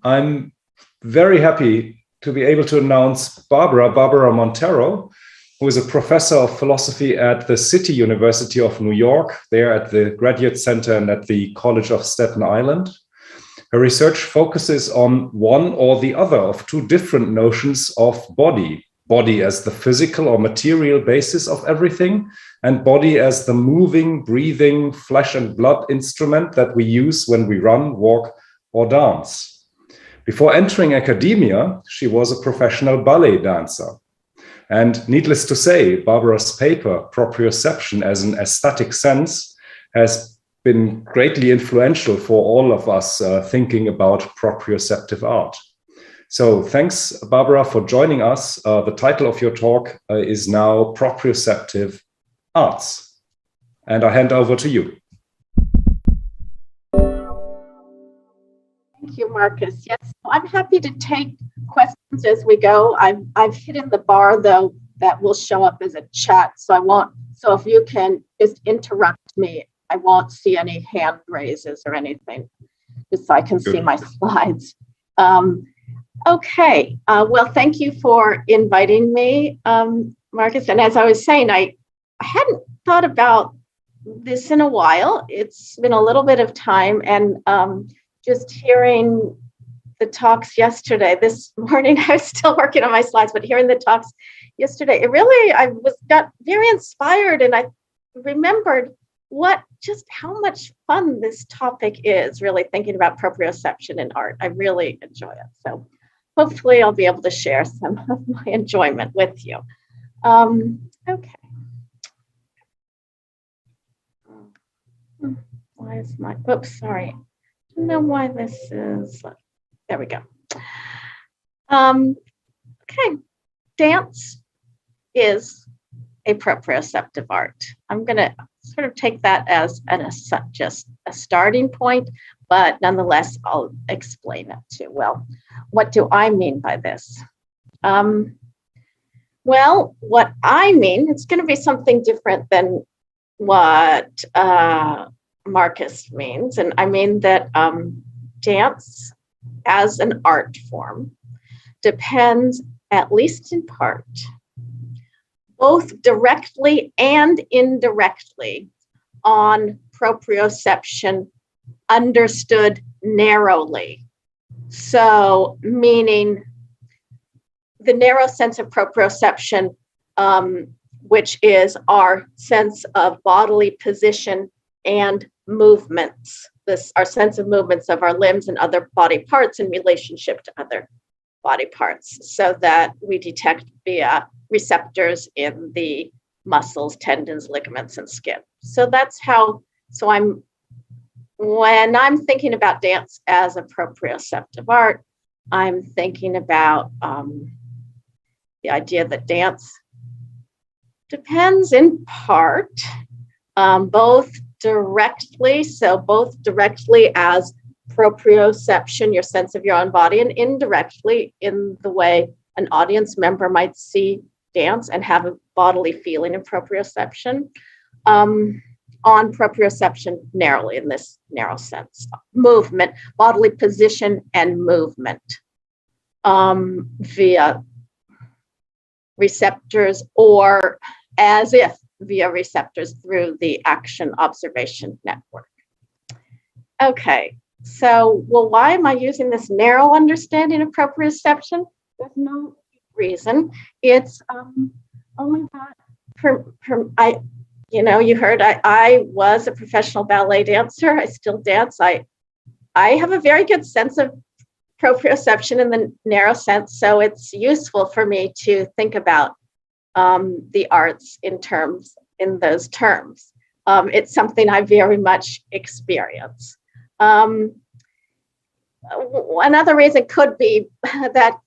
I'm very happy to be able to announce Barbara Montero, who is a professor of philosophy at the City University of New York, there at the Graduate Center and at the College of Staten Island. Her research focuses on one or the other of two different notions of body as the physical or material basis of everything, and body as the moving, breathing, flesh and blood instrument that we use when we run, walk, or dance. Before entering academia, she was a professional ballet dancer. And needless to say, Barbara's paper, Proprioception as an Aesthetic Sense, has been greatly influential for all of us thinking about proprioceptive art. So thanks, Barbara, for joining us. The title of your talk is now Proprioceptive Arts. And I hand over to you. Thank you, Marcus. Yes, I'm happy to take questions as we go. I've hidden the bar, though, that will show up as a chat. So if you can just interrupt me, I won't see any hand raises or anything, just so I can see my slides. Okay, well, thank you for inviting me, Marcus. And as I was saying, I hadn't thought about this in a while. It's been a little bit of time, and just hearing the talks yesterday, this morning, I was still working on my slides, but hearing the talks yesterday, I got very inspired, and I remembered just how much fun this topic is, really thinking about proprioception in art. I really enjoy it. So hopefully I'll be able to share some of my enjoyment with you. Okay. Why is oops, sorry. I don't know why this is, there we go. Okay, dance is a proprioceptive art. I'm going to sort of take that as just a starting point, but nonetheless, I'll explain it too. Well, what do I mean by this? Well, what I mean, it's going to be something different than what Marcus means. And I mean that dance as an art form depends, at least in part, both directly and indirectly on proprioception understood narrowly. So, meaning the narrow sense of proprioception, which is our sense of bodily position and movements, our sense of movements of our limbs and other body parts in relationship to other body parts, so that we detect via receptors in the muscles, tendons, ligaments, and skin. So that's how, when I'm thinking about dance as a proprioceptive art, I'm thinking about the idea that dance depends in part, both directly as proprioception, your sense of your own body, and indirectly in the way an audience member might see dance and have a bodily feeling of proprioception, on proprioception narrowly, in this narrow sense. Movement, bodily position and movement via receptors, or as if via receptors through the action observation network. Okay, so, well, why am I using this narrow understanding of proprioception? There's no reason. It's only that you heard I was a professional ballet dancer. I still dance. I have a very good sense of proprioception in the narrow sense, so it's useful for me to think about the arts in those terms. It's something I very much experience. Another reason could be that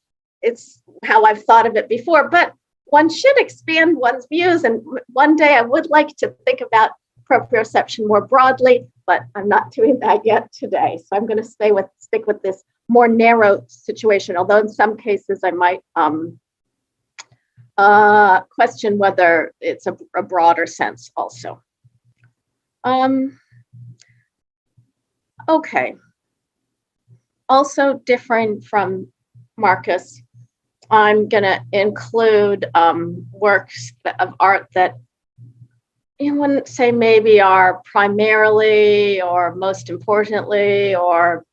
it's how I've thought of it before, but one should expand one's views. And one day I would like to think about proprioception more broadly, but I'm not doing that yet today. So I'm going to stick with this more narrow situation, although in some cases I might question whether it's a broader sense also. Okay. also differing from Marcus, I'm going to include works of art that you wouldn't say maybe are primarily or most importantly or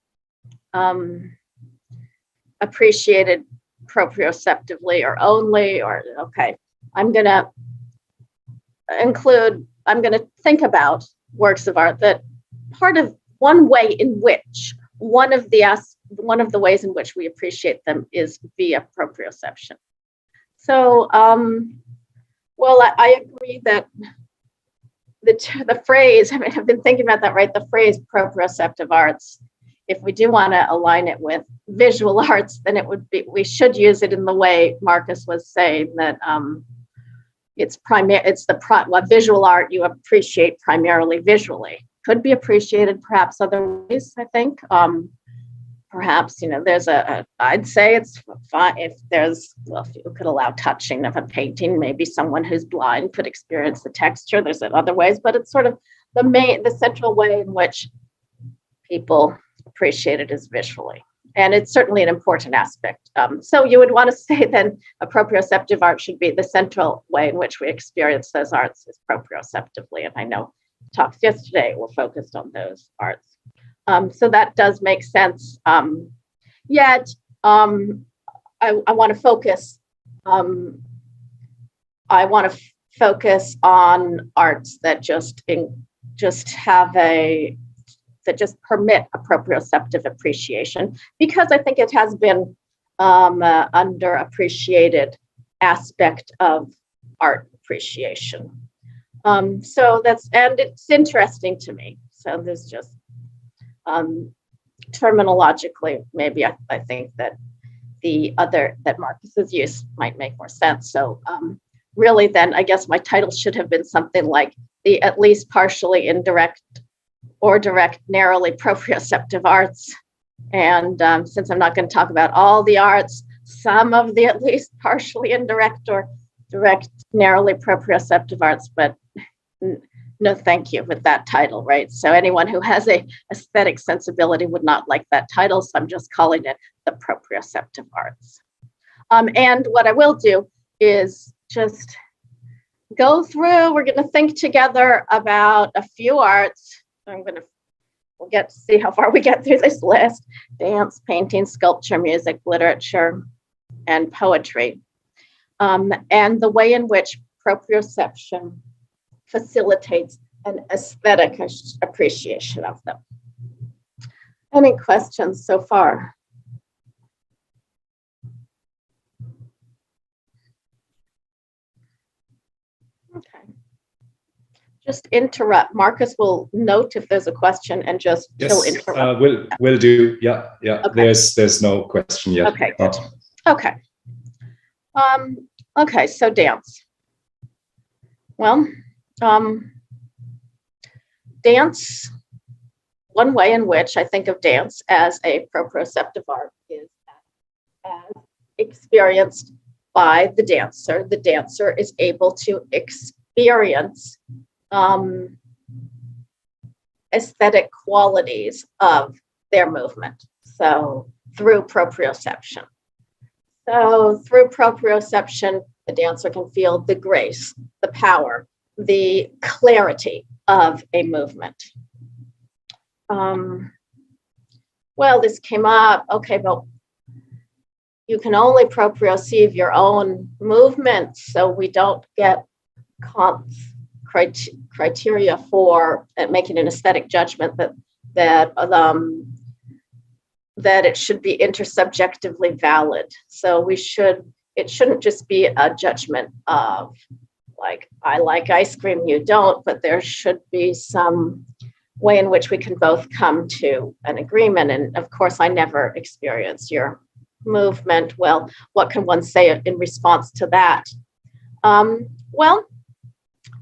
appreciated proprioceptively or only, or okay, I'm going to think about works of art that one of the ways in which we appreciate them is via proprioception. So, well, I agree that the phrase, I mean, I've been thinking about that, right? The phrase proprioceptive arts, if we do want to align it with visual arts, then we should use it in the way Marcus was saying, that visual art you appreciate primarily visually. Could be appreciated perhaps other ways, I think. Perhaps, there's I'd say it's fine if you could allow touching of a painting, maybe someone who's blind could experience the texture. There's other ways, but it's sort of the central way in which people appreciate it is visually. And it's certainly an important aspect. So you would want to say then a proprioceptive art should be the central way in which we experience those arts is proprioceptively. And I know talks yesterday were focused on those arts. So that does make sense. Yet, I want to focus. I want to focus on arts that just permit a proprioceptive appreciation, because I think it has been underappreciated aspect of art appreciation. So it's interesting to me. So there's just terminologically, maybe I think that that Marcus's use might make more sense. So really then I guess my title should have been something like the at least partially indirect or direct narrowly proprioceptive arts. And since I'm not going to talk about all the arts, some of the at least partially indirect or direct narrowly proprioceptive arts, but no thank you with that title, right? So anyone who has a aesthetic sensibility would not like that title, so I'm just calling it the proprioceptive arts. And what I will do is just go through, we're going to think together about a few arts. We'll get to see how far we get through this list: dance, painting, sculpture, music, literature, and poetry. And the way in which proprioception facilitates an aesthetic appreciation of them. Any questions so far? Okay. Just interrupt. Marcus will note if there's a question and just he'll interrupt. Will do. Yeah. Okay. There's no question yet. Okay. Good. Okay. Okay. So dance. Well, dance. One way in which I think of dance as a proprioceptive art is as experienced by the dancer. The dancer is able to experience aesthetic qualities of their movement. So through proprioception. So through proprioception, the dancer can feel the grace, the power, the clarity of a movement. Well, this came up. Okay, but you can only proprioceive your own movements, so we don't get criteria for making an aesthetic judgment that it should be intersubjectively valid. So it shouldn't just be a judgment of like, I like ice cream, you don't, but there should be some way in which we can both come to an agreement. And of course, I never experienced your movement. Well, what can one say in response to that? Well,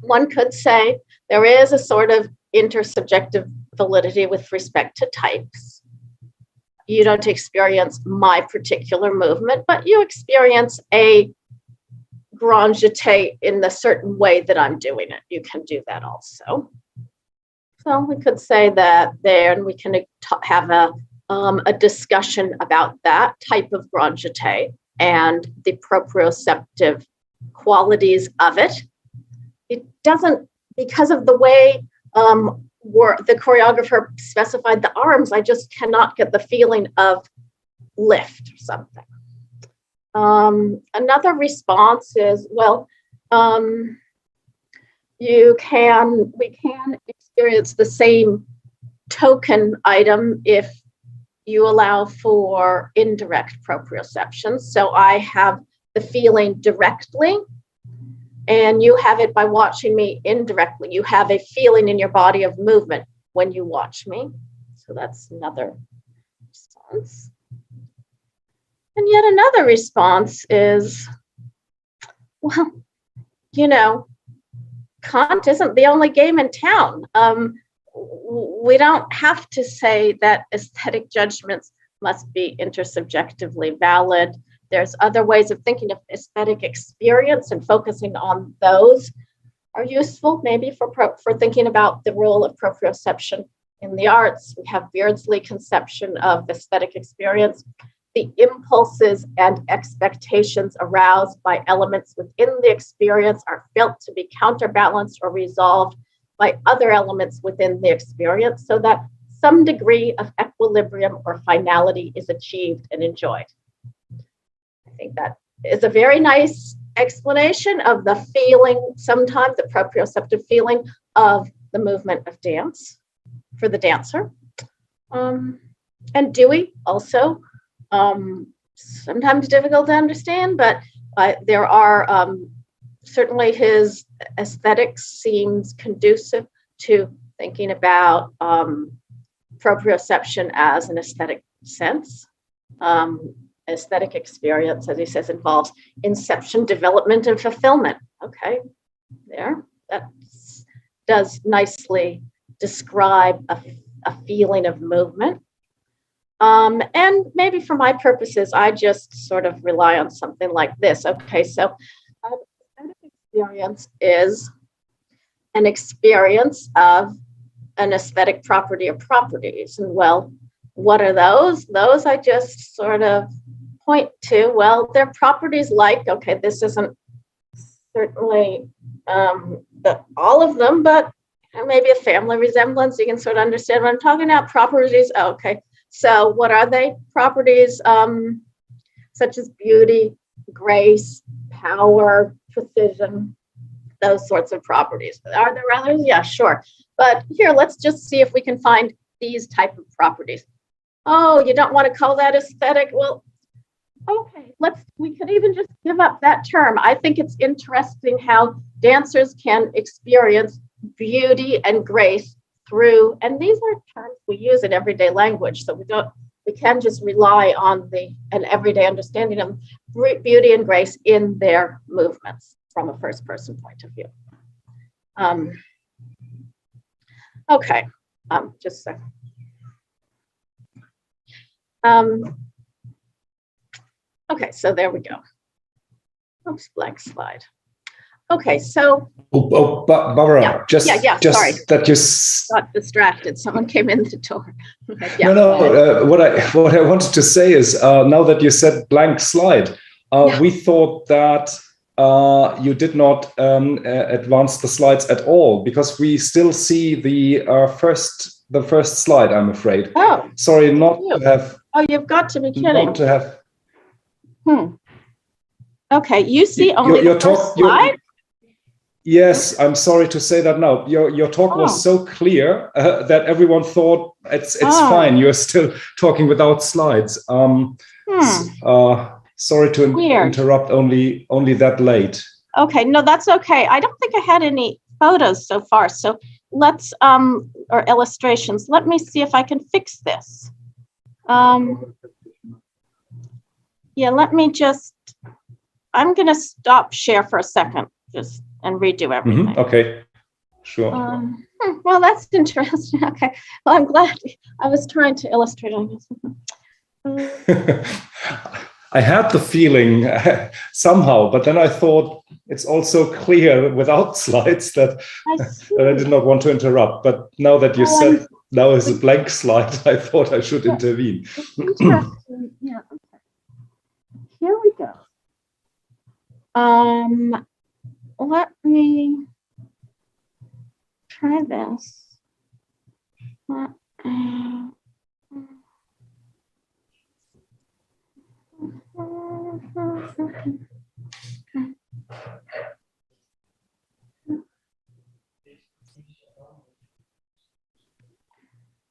one could say there is a sort of intersubjective validity with respect to types. You don't experience my particular movement, but you experience a grand jeté in the certain way that I'm doing it. You can do that also. So we could say that there, and we can have a a discussion about that type of grand jeté and the proprioceptive qualities of it. It doesn't, because of the way the choreographer specified the arms, I just cannot get the feeling of lift or something. Another response is, well, we can experience the same token item if you allow for indirect proprioception. So I have the feeling directly, and you have it by watching me indirectly. You have a feeling in your body of movement when you watch me. So that's another response. And yet another response is, well, Kant isn't the only game in town. We don't have to say that aesthetic judgments must be intersubjectively valid. There's other ways of thinking of aesthetic experience, and focusing on those are useful, maybe for thinking about the role of proprioception in the arts. We have Beardsley conception of aesthetic experience. The impulses and expectations aroused by elements within the experience are felt to be counterbalanced or resolved by other elements within the experience, so that some degree of equilibrium or finality is achieved and enjoyed. I think that is a very nice explanation of the feeling, sometimes the proprioceptive feeling of the movement of dance for the dancer. And Dewey also, sometimes difficult to understand, but there are certainly his aesthetics seems conducive to thinking about proprioception as an aesthetic sense. Aesthetic experience, as he says, involves inception, development, and fulfillment. Okay, there. That does nicely describe a feeling of movement. And maybe for my purposes, I just sort of rely on something like this. Okay, so aesthetic experience is an experience of an aesthetic property or properties. And well, what are those? Those I just sort of point to, well, they're properties like, okay, this isn't certainly all of them, but maybe a family resemblance. You can sort of understand what I'm talking about. Properties, okay. So what are they? Properties such as beauty, grace, power, precision, those sorts of properties. Are there others? Yeah, sure. But here, let's just see if we can find these type of properties. Oh, you don't want to call that aesthetic? Well, okay, we could even just give up that term. I think it's interesting how dancers can experience beauty and grace through, and these are terms we use in everyday language, so we can just rely on an everyday understanding of beauty and grace in their movements from a first person point of view. Okay, just a second. Okay, so there we go. Oops, blank slide. Okay, so. Barbara, yeah, just sorry. That you got distracted. Someone came in the door. Okay, yeah, no. What I wanted to say is, now that you said blank slide, we thought that you did not advance the slides at all, because we still see the first slide. I'm afraid. Oh, sorry, not to have. Oh, you've got to be kidding. Not to have. Okay, you see only the first slide? Yes, I'm sorry to say that now. Your talk was so clear that everyone thought it's fine. You're still talking without slides. Sorry to interrupt only that late. Okay, no, that's okay. I don't think I had any photos so far. So let's or illustrations. Let me see if I can fix this. Yeah, let me just. I'm going to stop share for a second, and redo everything. Mm-hmm. Okay, sure. Well, that's interesting. Okay, well, I'm glad I was trying to illustrate on this. I had the feeling somehow, but then I thought it's also clear without slides that I did not want to interrupt. But now that you said now is a blank slide, I thought I should intervene. Interesting. Yeah. Okay. Here we go. Let me try this.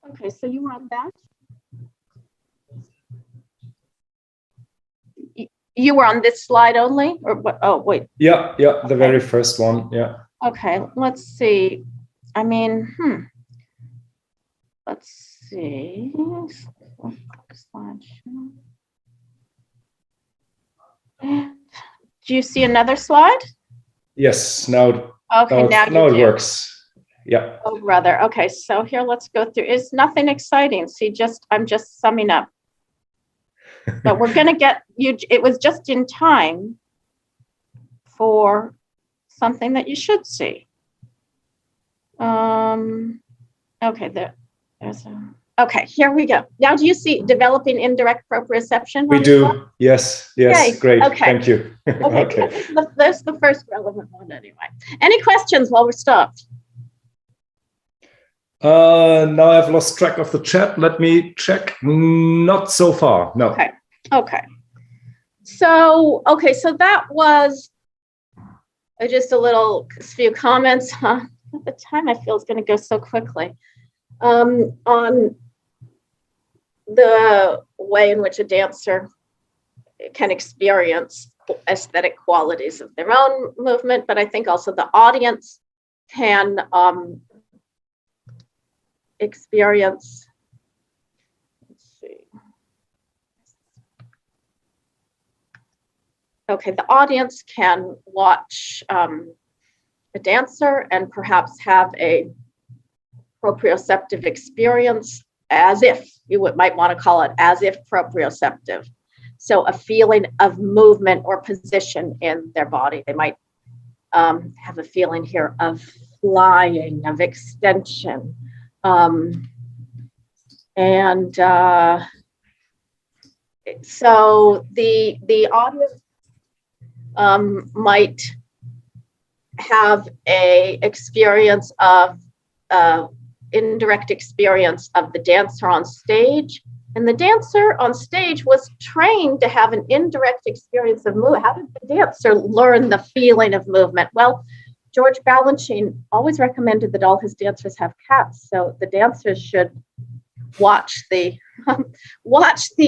Okay, so you were on that? You were on this slide only, or what? Oh, wait. Yeah, the very first one. Yeah. Okay, let's see. I mean, let's see. Do you see another slide? Yes. Now. Okay. Now it works. Yeah. Oh, brother. Okay, so here, let's go through. It's nothing exciting. See, I'm just summing up. But we're going to get you. It was just in time for something that you should see. Okay, there's a. Okay, here we go. Now, do you see developing indirect proprioception? We do. Yes. Yay. Great. Okay. Thank you. Okay. That's the first relevant one anyway. Any questions while we're stopped? Now I've lost track of the chat. Let me check. Not so far. No. Okay. So that was just a few comments. At the time, I feel it's going to go so quickly. On the way in which a dancer can experience aesthetic qualities of their own movement, but I think also the audience can experience. Let's see. Okay, the audience can watch a dancer and perhaps have a proprioceptive experience, as if you might want to call it as if proprioceptive. So a feeling of movement or position in their body. They might have a feeling here of flying, of extension. So the audience might have a experience of indirect experience of the dancer on stage, and the dancer on stage was trained to have an indirect experience of movement. How did the dancer learn the feeling of movement? Well, George Balanchine always recommended that all his dancers have cats, so the dancers should watch the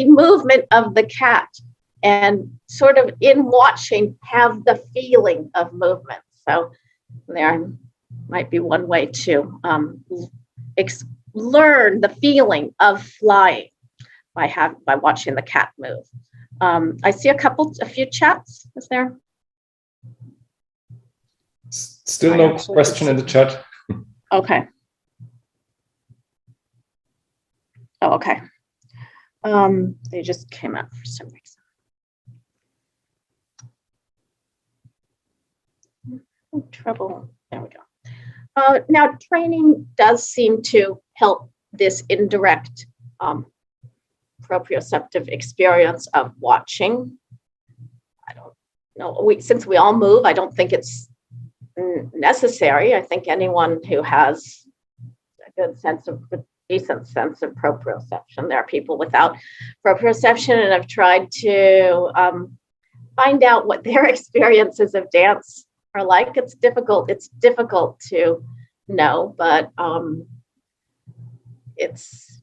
movement of the cat, and sort of in watching have the feeling of movement. So there might be one way to learn the feeling of flying by watching the cat move. I see a few chats. Is there? Still no question in the chat. Okay. Oh, okay. They just came out for some reason. Trouble. There we go. Now, training does seem to help this indirect proprioceptive experience of watching. I don't know. Since we all move, I don't think it's necessary. I think anyone who has a decent sense of proprioception. There are people without proprioception, and I've tried to find out what their experiences of dance are like. It's difficult to know, but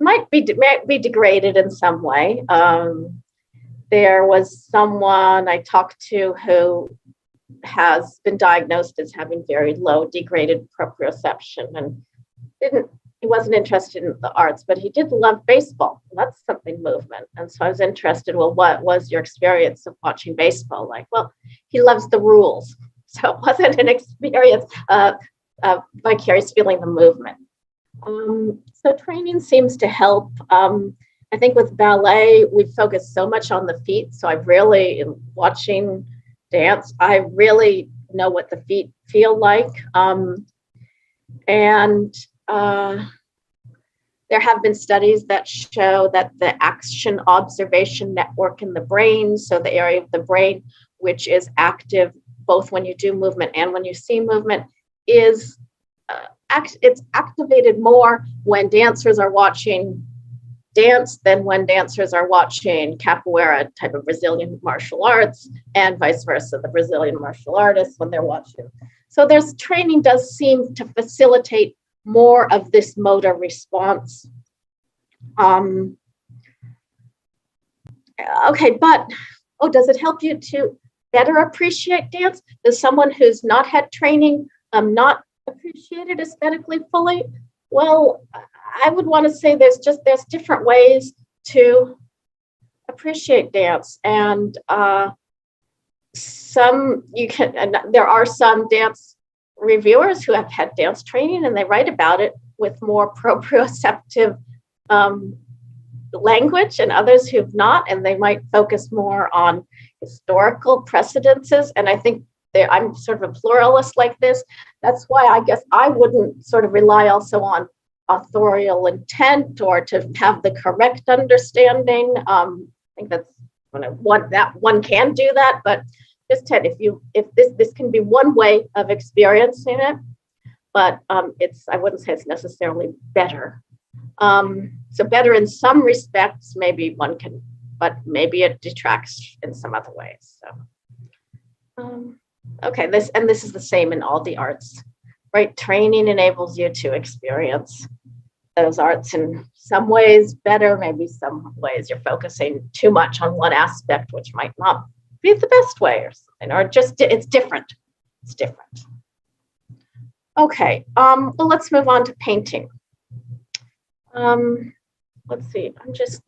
might be degraded in some way. There was someone I talked to who has been diagnosed as having very low degraded proprioception, and he wasn't interested in the arts, but he did love baseball. That's something movement. And so I was interested, well, what was your experience of watching baseball like? Well, he loves the rules. So it wasn't an experience of vicarious feeling the movement. So training seems to help. I think with ballet, we focus so much on the feet. So I really, in watching dance, I really know what the feet feel like. And there have been studies that show that the action observation network in the brain, so the area of the brain which is active both when you do movement and when you see movement, is it's activated more when dancers are watching dance than when dancers are watching capoeira type of Brazilian martial arts, and vice versa, the Brazilian martial artists when they're watching. So there's training does seem to facilitate more of this motor response. Okay, but does it help you to better appreciate dance? Does someone who's not had training not appreciate it aesthetically fully? Well, I would want to say there's different ways to appreciate dance, and there are some dance reviewers who have had dance training and they write about it with more proprioceptive language, and others who've not, and they might focus more on historical precedences. And I think I'm sort of a pluralist like this. That's why I guess I wouldn't sort of rely also on authorial intent or to have the correct understanding. I think that's one can do that, but just Ted, if this can be one way of experiencing it, but I wouldn't say it's necessarily better. So better in some respects, maybe one can, but maybe it detracts in some other ways. So, okay, this is the same in all the arts, right? Training enables you to experience those arts in some ways better, maybe some ways you're focusing too much on one aspect, which might not be the best way or something, or just it's different. It's different. Okay, well, let's move on to painting. Let's see, I'm just,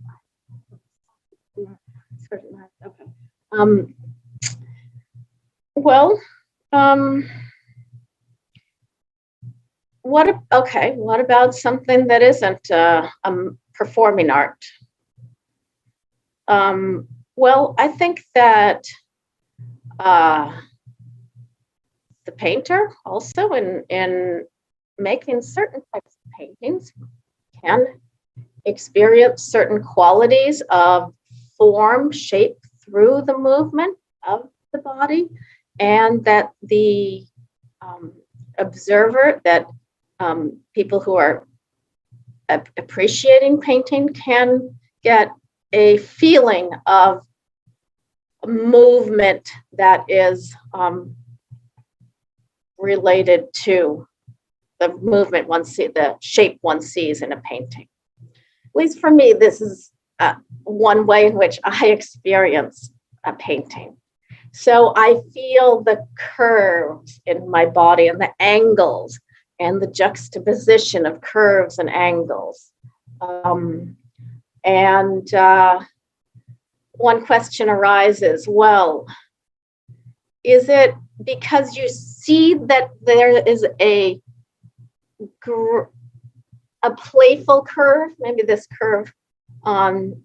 okay. What about something that isn't performing art? Well, I think that the painter also in making certain types of paintings can experience certain qualities of form, shape through the movement of the body, and that the observer, that people who are appreciating painting can get a feeling of movement that is related to the movement the shape one sees in a painting. At least for me, this is one way in which I experience a painting. So I feel the curves in my body and the angles and the juxtaposition of curves and angles. And one question arises, well, is it because you see that there is a playful curve, maybe this curve on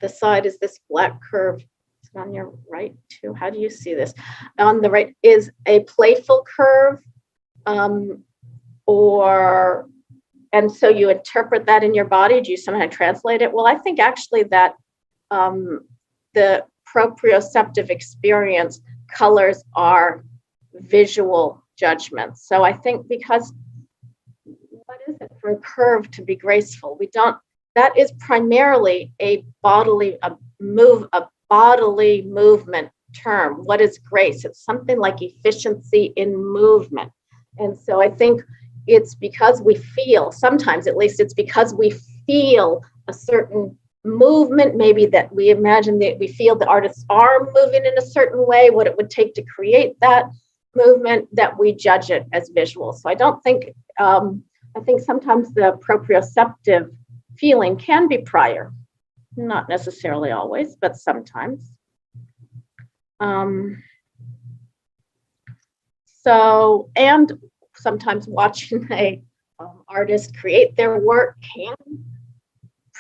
the side is this black curve, it's on your right too, how do you see this? On the right is a playful curve, and so you interpret that in your body, do you somehow translate it? Well, I think actually that the proprioceptive experience colors our visual judgments. So I think because what is it for a curve to be graceful? That is primarily a bodily movement term. What is grace? It's something like efficiency in movement. And so I think it's because we feel, sometimes at least it's because we feel a certain movement, maybe that we imagine that we feel the artist's arm moving in a certain way, what it would take to create that movement, that we judge it as visual. So I don't think, I think sometimes the proprioceptive feeling can be prior, not necessarily always, but sometimes. So, and sometimes watching a artist create their work can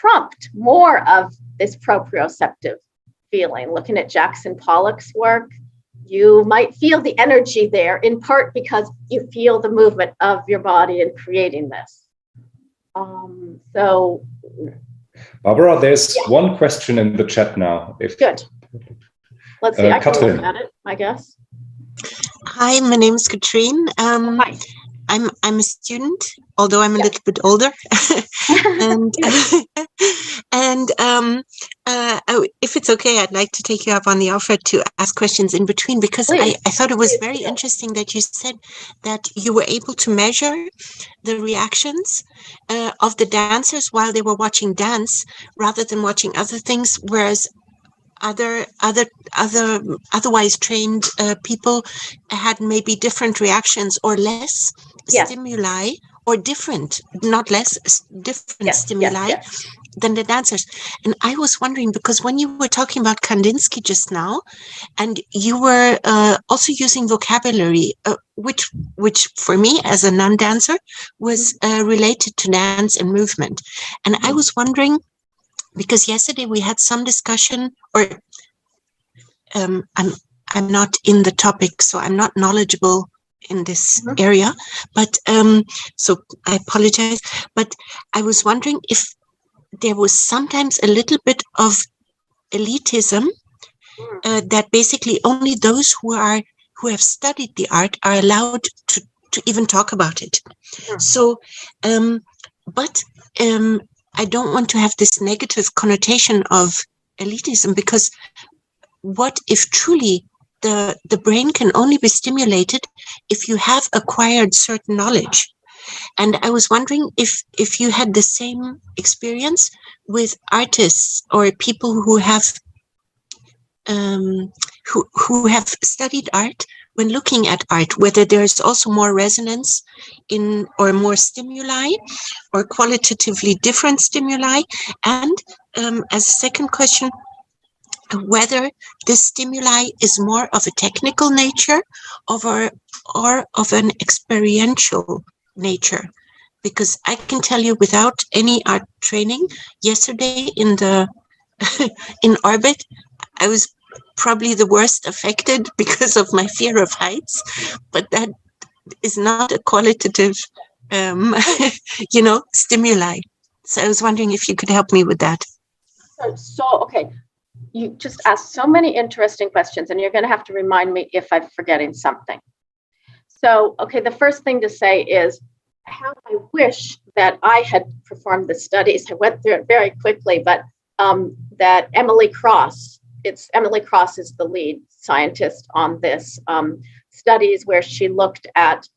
prompt more of this proprioceptive feeling. Looking at Jackson Pollock's work, you might feel the energy there, in part because you feel the movement of your body in creating this. So, Barbara, there's one question in the chat now. Good. Let's see. I can Katrin. look at it, I guess. Hi, my name is Katrine. Hi. I'm a student, although I'm a little bit older. and if it's okay, I'd like to take you up on the offer to ask questions in between, because I thought it was very interesting that you said that you were able to measure the reactions of the dancers while they were watching dance rather than watching other things, whereas otherwise trained people had maybe different reactions or less stimuli, or different, not less, different stimuli than the dancers. And I was wondering, because when you were talking about Kandinsky just now, and you were also using vocabulary, which for me as a non-dancer was related to dance and movement. And I was wondering, because yesterday we had some discussion, or I'm not in the topic, so I'm not knowledgeable in this area, but so I apologize. But I was wondering if there was sometimes a little bit of elitism, that basically only those who have studied the art are allowed to even talk about it. So, but I don't want to have this negative connotation of elitism, because what if truly the brain can only be stimulated if you have acquired certain knowledge? And I was wondering if you had the same experience with artists or people who have studied art, when looking at art, whether there's also more resonance in, or more stimuli, or qualitatively different stimuli. And as a second question, whether this stimuli is more of a technical nature or of an experiential nature. Because I can tell you, without any art training, yesterday in Orbit, I was probably the worst affected because of my fear of heights, but that is not a qualitative, stimuli. So I was wondering if you could help me with that. So, okay. You just asked so many interesting questions, and you're going to have to remind me if I'm forgetting something. So, okay, the first thing to say is how I wish that I had performed the studies. I went through it very quickly, but that Emily Cross is the lead scientist on this studies where she looked at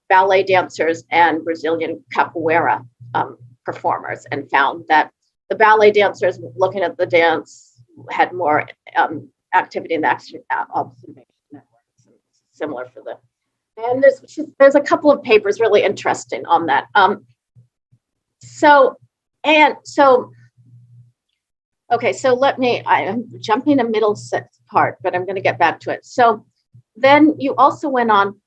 ballet dancers and Brazilian capoeira performers, and found that the ballet dancers, looking at the dance, had more activity in the observation networks. Similar for the, and there's a couple of papers really interesting on that. Okay, so I'm jumping a middle part, but I'm going to get back to it. So then you also went on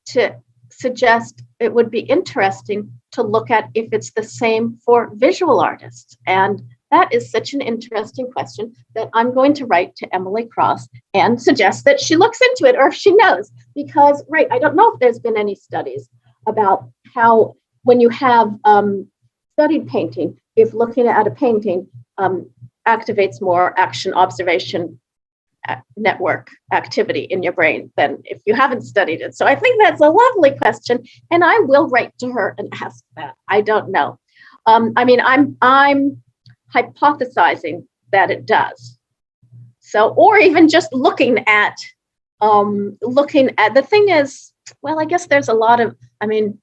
to suggest it would be interesting to look at if it's the same for visual artists. And that is such an interesting question that I'm going to write to Emily Cross and suggest that she looks into it, or if she knows, because, I don't know if there's been any studies about how, when you have studied painting, if looking at a painting activates more action observation network activity in your brain than if you haven't studied it. So I think that's a lovely question, and I will write to her and ask that. I don't know. I'm hypothesizing that it does. So, or even just looking at the thing is, well, I guess there's a lot of, look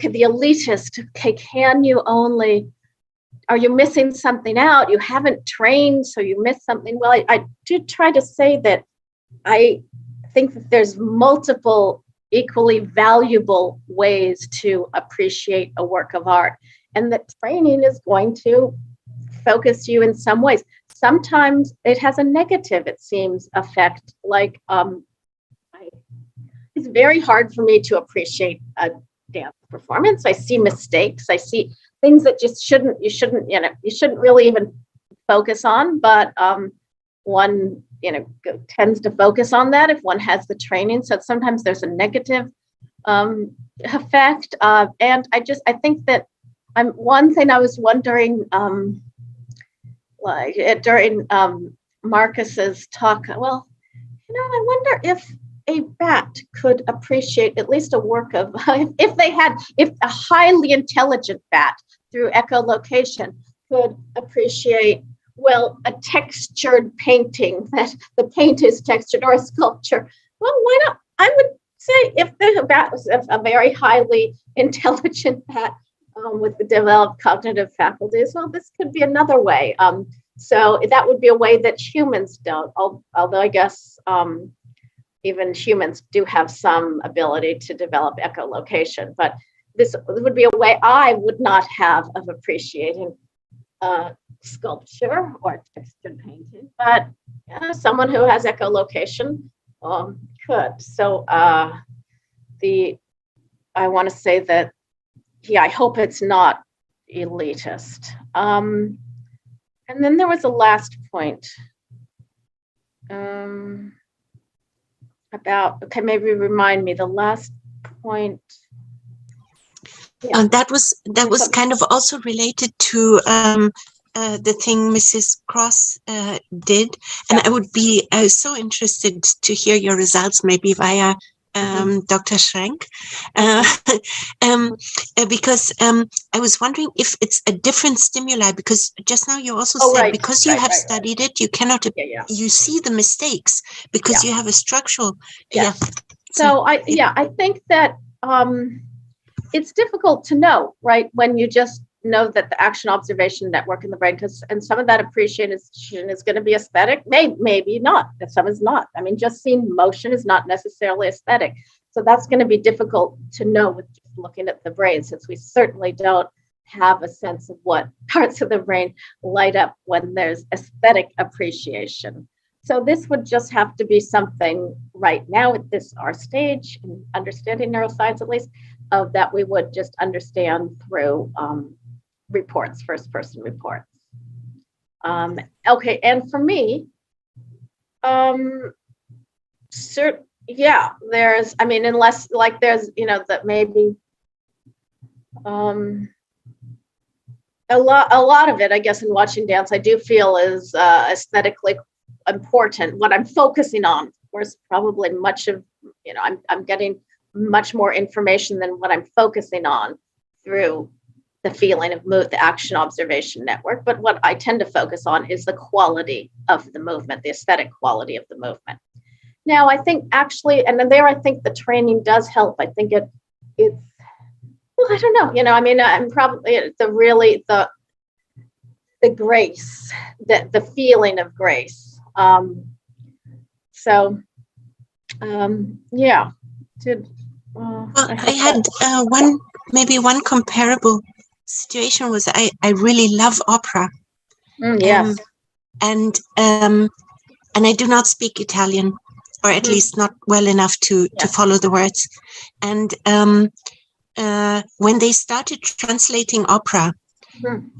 at the elitist. Okay, are you missing something out? You haven't trained, so you missed something. Well, I did try to say that I think that there's multiple equally valuable ways to appreciate a work of art, and that training is going to focus you in some ways. Sometimes it has a negative, it seems, effect. Like it's very hard for me to appreciate dance performance. I see mistakes. I see things that just you shouldn't really even focus on, but one, tends to focus on that if one has the training. So sometimes there's a negative effect. And I think that one thing I was wondering, during Marcus's talk, well, I wonder if a bat could appreciate at least a work of, if a highly intelligent bat through echolocation could appreciate, well, a textured painting, that the paint is textured, or a sculpture. Well, why not? I would say if the bat was a very highly intelligent bat with the developed cognitive faculties, well, this could be another way. So that would be a way that humans don't, although I guess even humans do have some ability to develop echolocation. But this would be a way I would not have of appreciating sculpture or textured painting, but someone who has echolocation could. So I want to say that, I hope it's not elitist. And then there was a last point about, maybe remind me the last point. Yeah. That was kind of also related to the thing Mrs. Cross did, and I would be so interested to hear your results, maybe via Dr. Schrenk, because I was wondering if it's a different stimuli, because just now you also said because you have studied it, you cannot, you see the mistakes because you have a structural. So I think that it's difficult to know, right, when you just know that the action observation network in the brain, and some of that appreciation is going to be aesthetic, maybe not, and some is not. I mean, just seeing motion is not necessarily aesthetic. So that's going to be difficult to know with just looking at the brain, since we certainly don't have a sense of what parts of the brain light up when there's aesthetic appreciation. So this would just have to be something right now at our stage, in understanding neuroscience at least, of that we would just understand through reports, first-person reports. Okay, and for me, there's, unless like there's, that maybe a lot of it, I guess, in watching dance, I do feel is aesthetically important. What I'm focusing on, of course, probably much of, I'm getting much more information than what I'm focusing on through the feeling of the action observation network. But what I tend to focus on is the quality of the movement, the aesthetic quality of the movement. Now, I think actually, and then there, I think the training does help. I think it's, well, I don't know, I'm probably the grace, the feeling of grace. I had one comparable situation was I really love opera. Yes. And I do not speak Italian, or at least not well enough to follow the words. And when they started translating opera,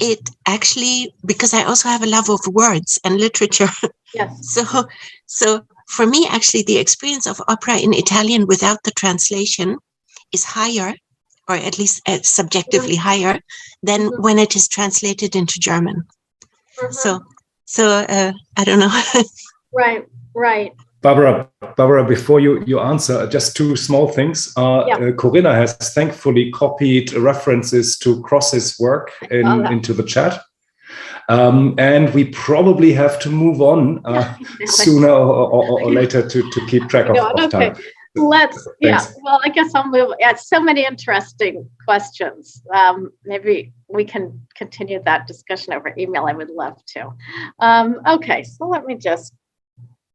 it actually, because I also have a love of words and literature. Yes. So for me, actually, the experience of opera in Italian without the translation is higher, or at least subjectively higher, than when it is translated into German. So I don't know. Right. Barbara, before you answer, just two small things. Corinna has thankfully copied references to Cross's work into the chat. And we probably have to move on sooner or later to keep track of time. Well, I guess I'll move. So many interesting questions. Maybe we can continue that discussion over email. I would love to. Okay, so let me just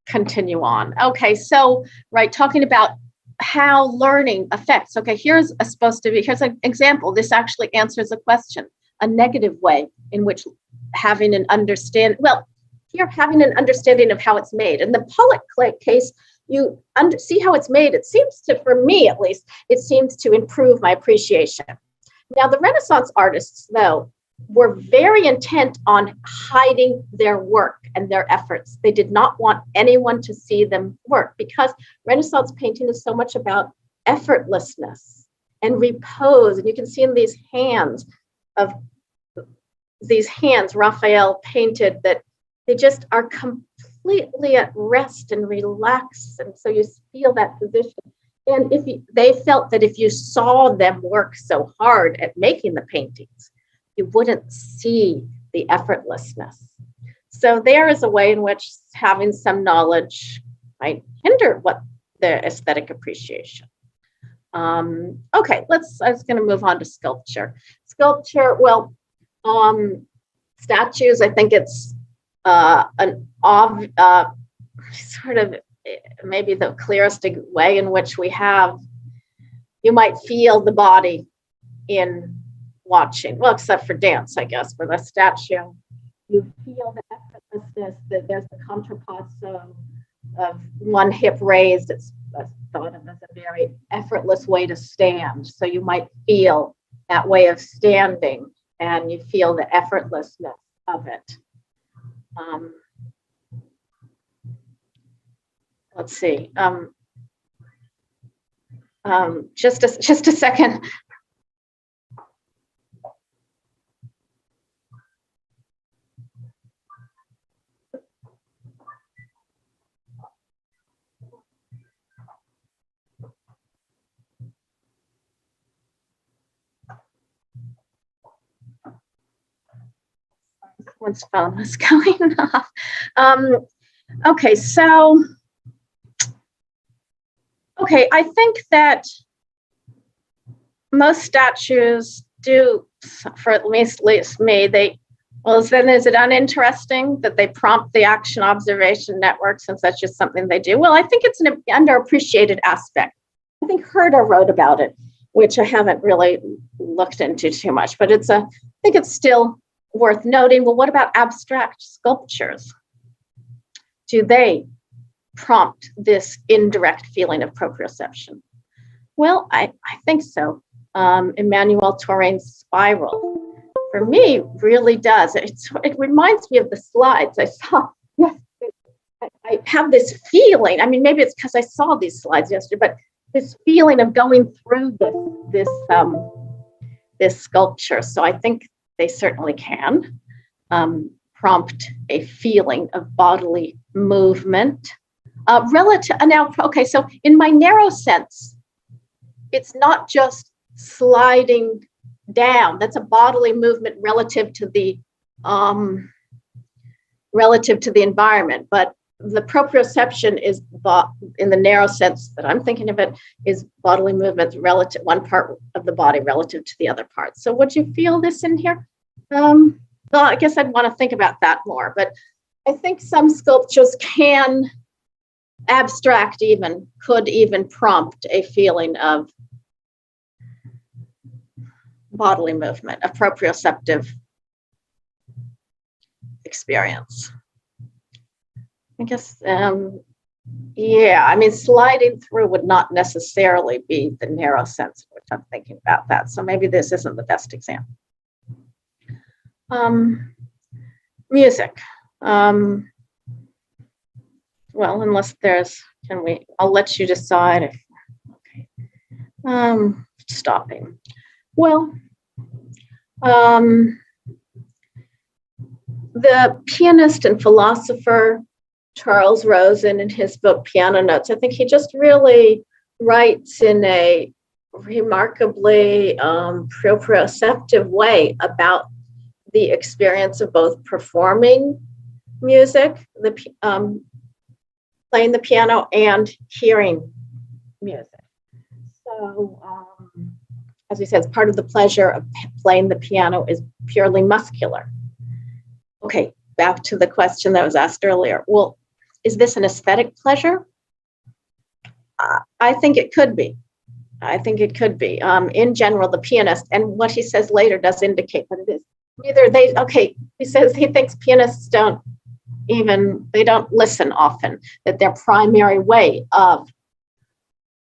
continue on. Okay, so talking about how learning affects. Okay, here's an example. This actually answers a question, a negative way in which having an understanding of how it's made. In the Pollock case, you see how it's made. It seems to, for me at least, it seems to improve my appreciation. Now, the Renaissance artists, though, were very intent on hiding their work and their efforts. They did not want anyone to see them work, because Renaissance painting is so much about effortlessness and repose. And you can see in these hands Raphael painted, that they just are completely at rest and relaxed. And so you feel that position. And they felt that if you saw them work so hard at making the paintings, you wouldn't see the effortlessness. So there is a way in which having some knowledge might hinder what the aesthetic appreciation. Okay, I was going to move on to sculpture. Sculpture, well, statues, I think it's sort of maybe the clearest way in which you might feel the body in watching, well, except for dance, I guess. For the statue, you feel the effortlessness, that there's the contrapasso of one hip raised. It's thought of as a very effortless way to stand. So you might feel that way of standing, and you feel the effortlessness of it. Let's see. Just a second. Someone's phone was going off. Okay, so. Okay, I think that most statues do, for at least me, then is it uninteresting that they prompt the action observation network, since that's just something they do? Well, I think it's an underappreciated aspect. I think Herder wrote about it, which I haven't really looked into too much, but I think it's still worth noting. Well, what about abstract sculptures? Do they prompt this indirect feeling of proprioception? Well, I think so. Emmanuel Tourain's spiral, for me, really does. It reminds me of the slides I saw. Yes, I have this feeling. I mean, maybe it's because I saw these slides yesterday, but this feeling of going through this sculpture. So I think they certainly can prompt a feeling of bodily movement. So in my narrow sense, it's not just sliding down. That's a bodily movement relative to the environment. But the proprioception is, in the narrow sense that I'm thinking of it, is bodily movement relative, one part of the body relative to the other part. So would you feel this in here? Well, I guess I'd want to think about that more. But I think some sculptures can could even prompt a feeling of bodily movement, a proprioceptive experience. I guess, yeah, I mean, sliding through would not necessarily be the narrow sense in which I'm thinking about that. So maybe this isn't the best example. Music. Well, unless I'll let you decide if, okay. Stopping. Well, the pianist and philosopher Charles Rosen, in his book Piano Notes, I think he just really writes in a remarkably proprioceptive way about the experience of both performing music, playing the piano, and hearing music. So, as we said, part of the pleasure of playing the piano is purely muscular. Okay, back to the question that was asked earlier. Well, is this an aesthetic pleasure? I think it could be. In general, the pianist, and what he says later does indicate that it is. He says he thinks pianists don't they don't listen often, that their primary way of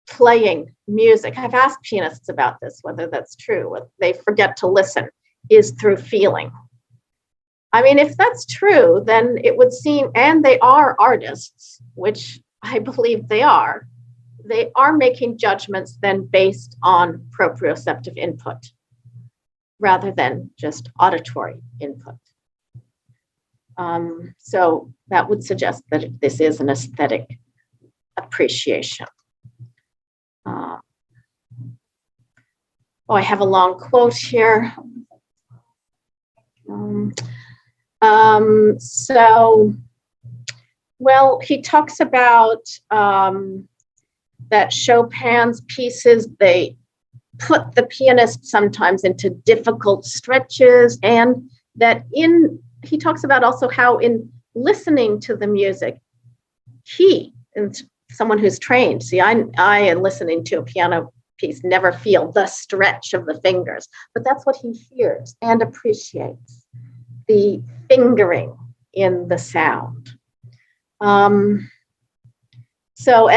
playing music, I've asked pianists about this, whether that's true, they forget to listen, is through feeling. I mean, if that's true, then it would seem, and they are artists, which I believe they are making judgments then based on proprioceptive input rather than just auditory input. So that would suggest that this is an aesthetic appreciation. I have a long quote here. He talks about that Chopin's pieces, they put the pianist sometimes into difficult stretches, and that he talks about also how in listening to the music, and someone who's trained, I in listening to a piano piece never feel the stretch of the fingers, but that's what he hears and appreciates, the fingering in the sound. And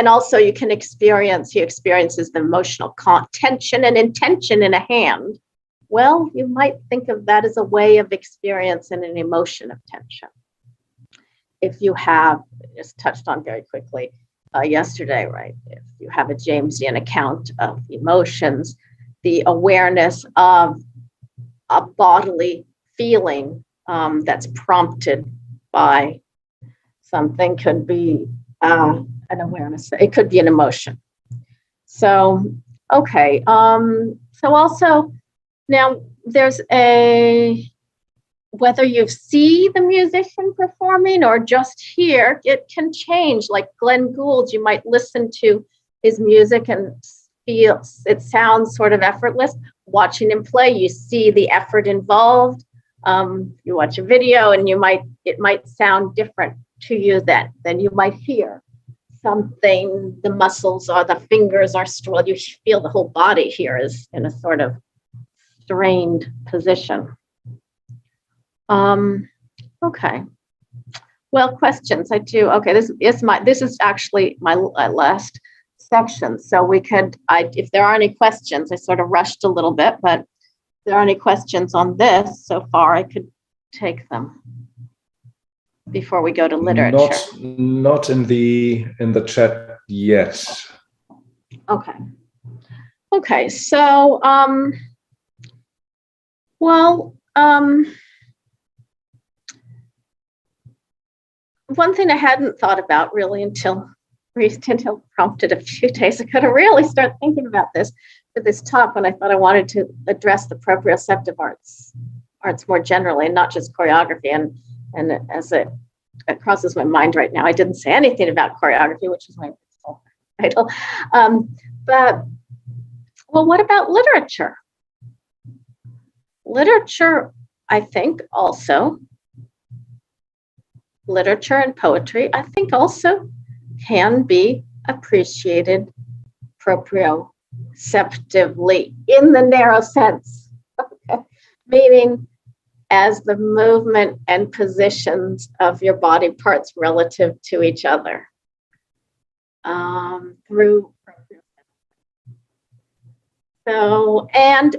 also he experiences the emotional tension and intention in a hand. Well, you might think of that as a way of experiencing an emotion of tension. If you have, just touched on very quickly yesterday, right? If you have a Jamesian account of emotions, the awareness of a bodily feeling that's prompted by something could be an awareness. It could be an emotion. So, okay. So also, now there's whether you see the musician performing or just hear, it can change. Like Glenn Gould, you might listen to his music and feel it sounds sort of effortless. Watching him play, you see the effort involved. You watch a video and it might sound different to you then you might hear something, the muscles or the fingers are strong. You feel the whole body here is in a sort of strained position. Okay. Well, questions. I do. Okay, this is actually my last section. So we could, if there are any questions, I sort of rushed a little bit, but if there are any questions on this so far, I could take them before we go to literature. Not in the chat yet. Okay. Okay. So, one thing I hadn't thought about really until prompted a few days ago to really start thinking about this for this talk, when I thought I wanted to address the proprioceptive arts more generally, and not just choreography. And as it crosses my mind right now, I didn't say anything about choreography, which is my title. But what about literature? Literature, I think also. Literature and poetry, I think, also can be appreciated proprioceptively in the narrow sense, meaning as the movement and positions of your body parts relative to each other through proprioception. So, and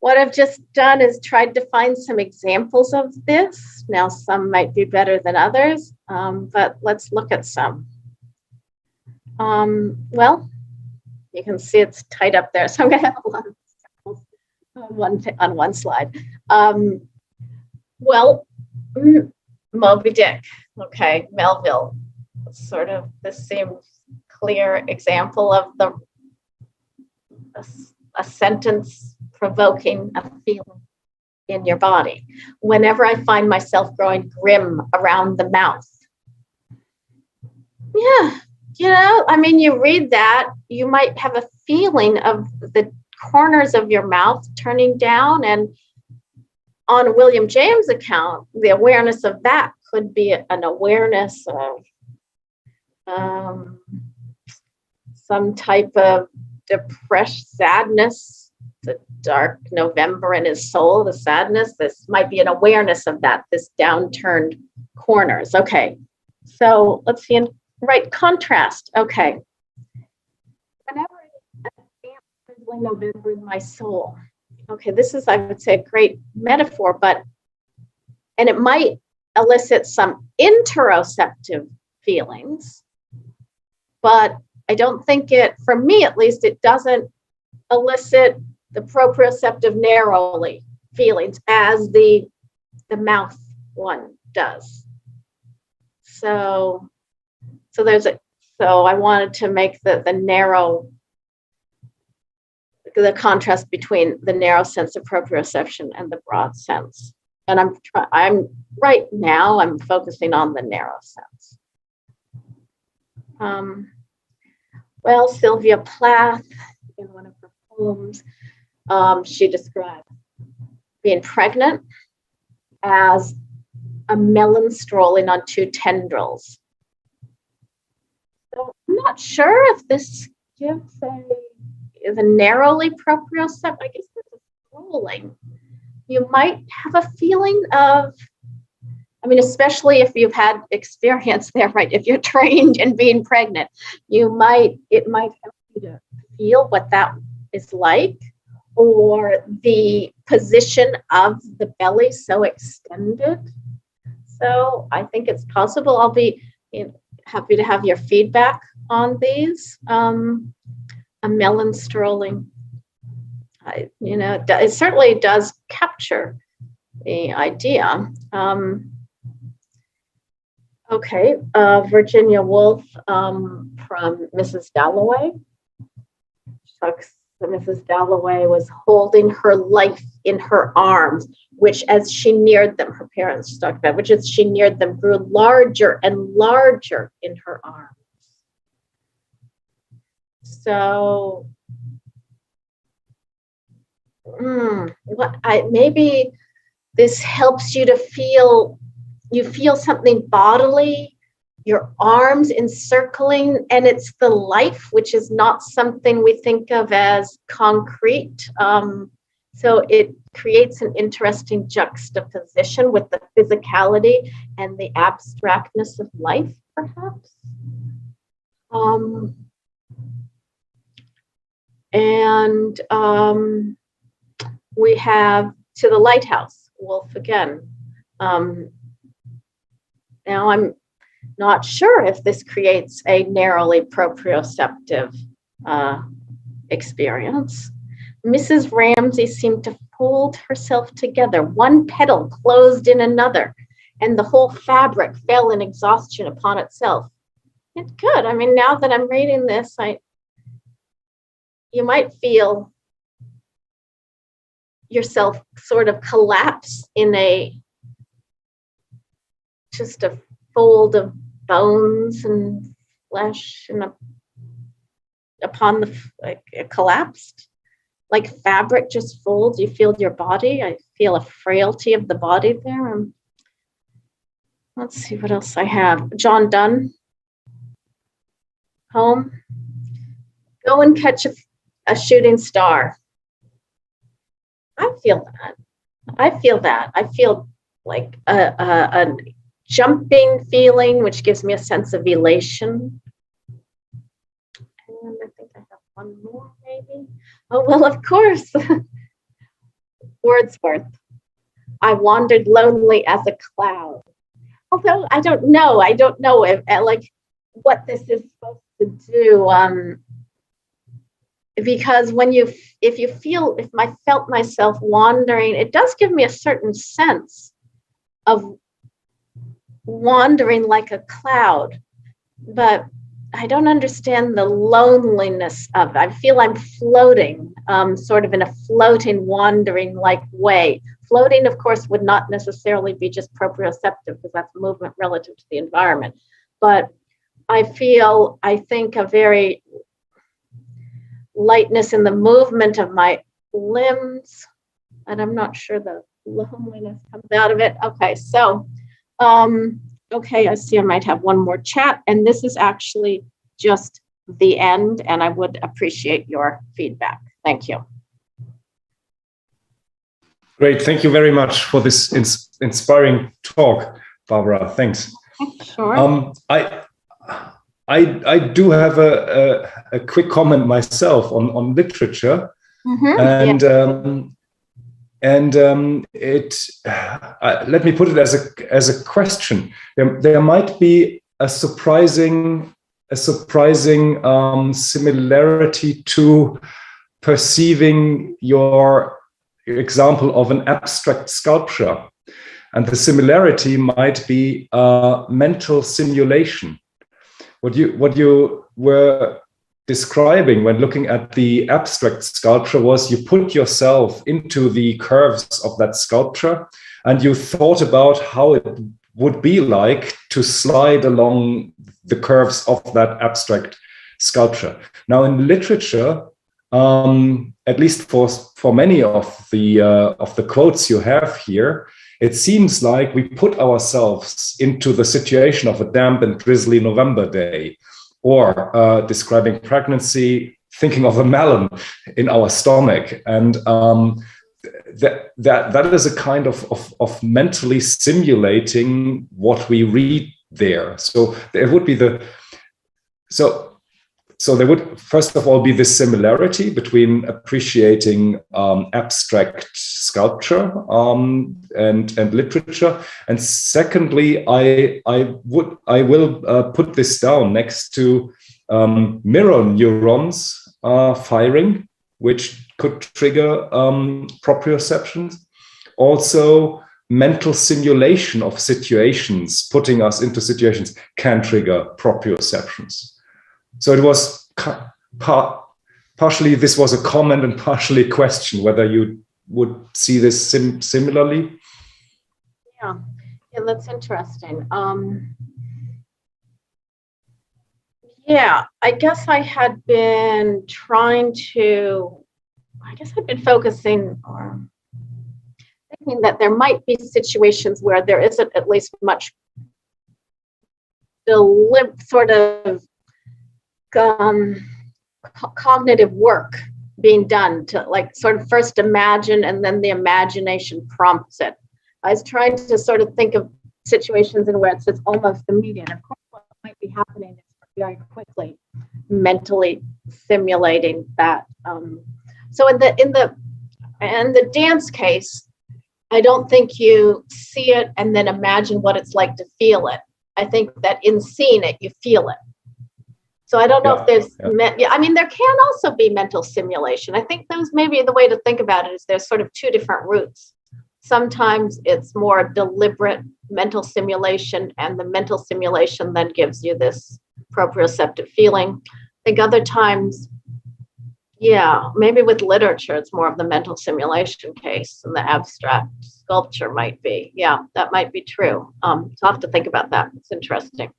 what I've just done is tried to find some examples of this. Now, some might be better than others, but let's look at some. Well, you can see it's tight up there, so I'm going to have a lot of examples on one slide. Moby Dick, okay, Melville, sort of the same clear example of a sentence provoking a feeling in your body. Whenever I find myself growing grim around the mouth, you read that, you might have a feeling of the corners of your mouth turning down, and on William James' account, the awareness of that could be an awareness of some type of depressed sadness, the dark November in his soul, the sadness. This might be an awareness of that, this downturned corners. Okay. So let's see. Right, contrast. Okay. Whenever it's November in my soul. Okay, this is, I would say, a great metaphor, and it might elicit some interoceptive feelings, but I don't think for me at least, it doesn't elicit the proprioceptive narrowly feelings as the mouth one does. So I wanted to make the contrast between the narrow sense of proprioception and the broad sense. And I'm right now, I'm focusing on the narrow sense. Well, Sylvia Plath, in one of her poems, she described being pregnant as a melon strolling on two tendrils. So I'm not sure if this gives is a narrowly proprioceptive. I guess it's a strolling. You might have a feeling of, I mean, especially if you've had experience there, right? If you're trained in being pregnant, it might help you to feel what that is like, or the position of the belly so extended. So I think it's possible. I'll be happy to have your feedback on these. A melon strolling. It certainly does capture the idea. Okay, Virginia Woolf from Mrs. Dalloway. Mrs. Dalloway was holding her life in her arms, which as she neared them, her parents talked about, which as she neared them grew larger and larger in her arms. So maybe this helps you to feel something bodily, your arms encircling, and it's the life, which is not something we think of as concrete. So it creates an interesting juxtaposition with the physicality and the abstractness of life, perhaps. We have To the Lighthouse, Wolf again. Now I'm not sure if this creates a narrowly proprioceptive experience. Mrs. Ramsay seemed to fold herself together, one petal closed in another, and the whole fabric fell in exhaustion upon itself. It could. I mean, now that I'm reading this, you might feel yourself sort of collapse in just a fold of bones and flesh and upon it collapsed, like fabric just folds. You feel your body. I feel a frailty of the body there. Let's see what else I have. John Donne, Home. Go and catch a shooting star. I feel that. I feel like a jumping feeling, which gives me a sense of elation. And I think I have one more, maybe. Oh, well, of course. Wordsworth. I wandered lonely as a cloud. Although I don't know if what this is supposed to do. Because if I felt myself wandering, it does give me a certain sense of wandering like a cloud, but I don't understand the loneliness of it. I feel I'm floating, sort of in a floating, wandering like way. Floating, of course, would not necessarily be just proprioceptive because that's movement relative to the environment. But I think a very lightness in the movement of my limbs, and I'm not sure the loneliness comes out of it. Okay, so, I see I might have one more chat, and this is actually just the end, and I would appreciate your feedback. Thank you. Great, thank you very much for this inspiring talk. Barbara. Thanks. Sure. I do have a quick comment myself on literature, and let me put it as a question. There might be a surprising similarity to perceiving your example of an abstract sculpture, and the similarity might be mental simulation. What you were describing when looking at the abstract sculpture was you put yourself into the curves of that sculpture and you thought about how it would be like to slide along the curves of that abstract sculpture. Now in literature, at least for many of the quotes you have here, it seems like we put ourselves into the situation of a damp and drizzly November day, or describing pregnancy, thinking of a melon in our stomach. And that is a kind of mentally simulating what we read there. So there would be so there would, first of all, be this similarity between appreciating abstract sculpture and literature, and secondly, I will put this down next to mirror neurons firing, which could trigger proprioceptions. Also, mental simulation of situations, putting us into situations, can trigger proprioceptions. So it was partially this was a comment and partially a question, whether you would see this similarly. Yeah, that's interesting. Yeah, I guess I had been focusing or thinking that there might be situations where there isn't at least much sort of cognitive work being done to like sort of first imagine and then the imagination prompts it. I was trying to sort of think of situations in where it's almost immediate. Of course, what might be happening is very quickly mentally simulating that. So in the dance case, I don't think you see it and then imagine what it's like to feel it. I think that in seeing it, you feel it. So I don't know if there's, I mean, there can also be mental simulation. I think those maybe the way to think about it is there's sort of two different routes. Sometimes it's more deliberate mental simulation, and the mental simulation then gives you this proprioceptive feeling. I think other times, maybe with literature, it's more of the mental simulation case, and the abstract sculpture might be. Yeah, that might be true. So I'll have to think about that. It's interesting.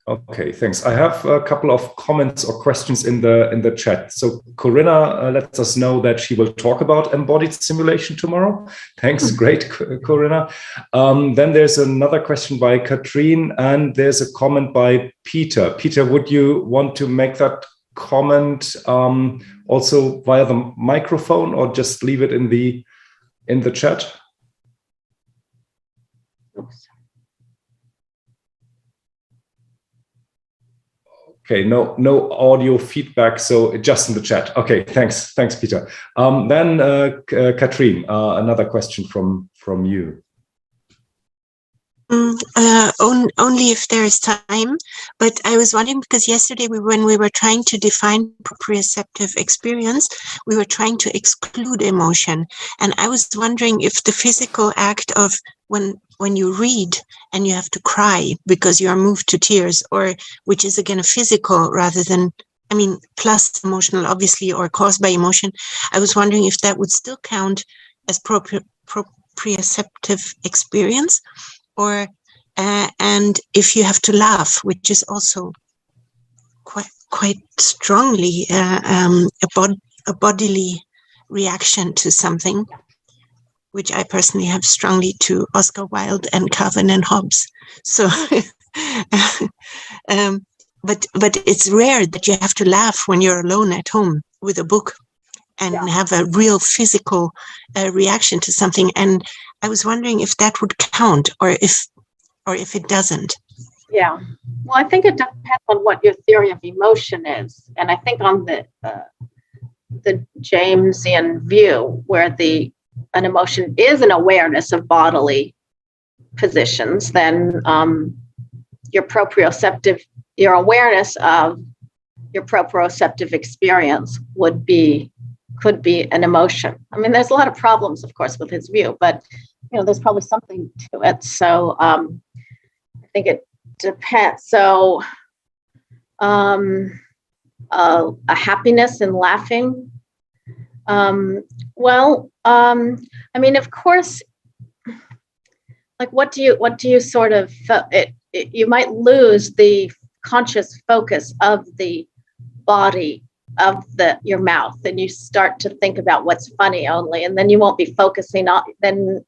Okay, thanks. I have a couple of comments or questions in the chat. So Corinna lets us know that she will talk about embodied simulation tomorrow. Thanks, great, Corinna. Then there's another question by Katrine, and there's a comment by Peter. Peter, would you want to make that comment also via the microphone, or just leave it in the chat? Oops. Okay, no audio feedback, so just in the chat. Okay, thanks, Peter. Then Katrine, another question from you. Only if there is time, but I was wondering because yesterday when we were trying to define proprioceptive experience, we were trying to exclude emotion, and I was wondering if the physical act of when you read and you have to cry because you are moved to tears, or which is again a physical rather than, I mean, plus emotional, obviously, or caused by emotion. I was wondering if that would still count as proprioceptive experience, or and if you have to laugh, which is also quite strongly a bodily reaction to something, which I personally have strongly to Oscar Wilde and Calvin and Hobbes. So, but it's rare that you have to laugh when you're alone at home with a book. and have a real physical reaction to something. And I was wondering if that would count, or if it doesn't. Yeah. Well, I think it depends on what your theory of emotion is. And I think on the Jamesian view, where an emotion is an awareness of bodily positions, then your proprioceptive, your awareness of your proprioceptive experience could be an emotion. I mean, there's a lot of problems, of course, with his view, but there's probably something to it. So I think it depends. So a happiness in laughing. I mean, of course, like what do you sort of you might lose the conscious focus of the body of your mouth, and you start to think about what's funny only, and then you won't be focusing on, then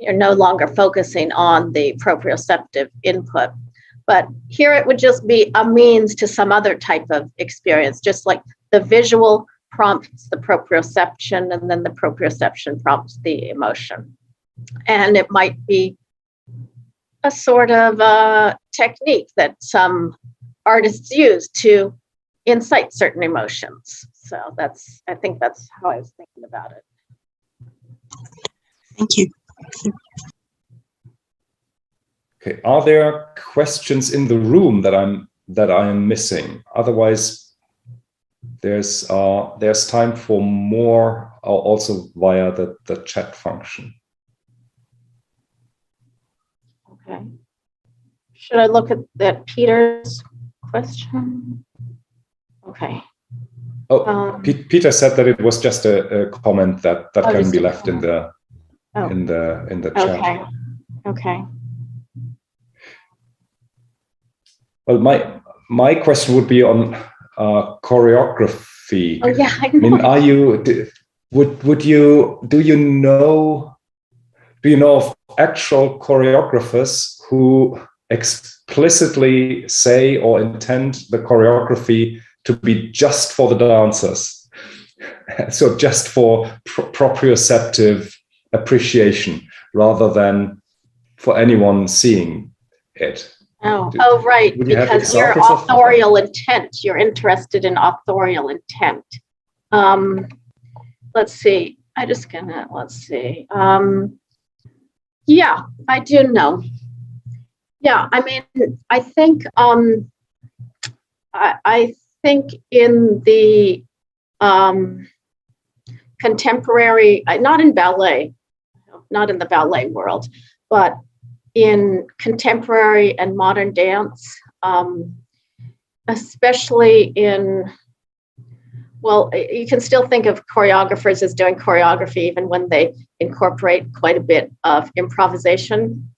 you're no longer focusing on the proprioceptive input. But here it would just be a means to some other type of experience, just like the visual prompts the proprioception, and then the proprioception prompts the emotion. And it might be a sort of technique that some artists use to incite certain emotions. So I think that's how I was thinking about it. Thank you. Okay, are there questions in the room that I am missing? Otherwise, there's time for more, also via the chat function. Okay. Should I look at Peter's question? Okay. Oh, Peter said that it was just a comment that can be left in the chat. Okay. Okay. Well, my question would be on choreography. Oh yeah, I mean, do you know of actual choreographers who explicitly say or intend the choreography to be just for the dancers, so just for proprioceptive appreciation rather than for anyone seeing it? Right, because your authorial intent, you're interested in authorial intent. Let's see. Yeah, I do know. Yeah, I mean, I think I think in the contemporary, not in ballet, not in the ballet world, but in contemporary and modern dance, especially you can still think of choreographers as doing choreography even when they incorporate quite a bit of improvisation.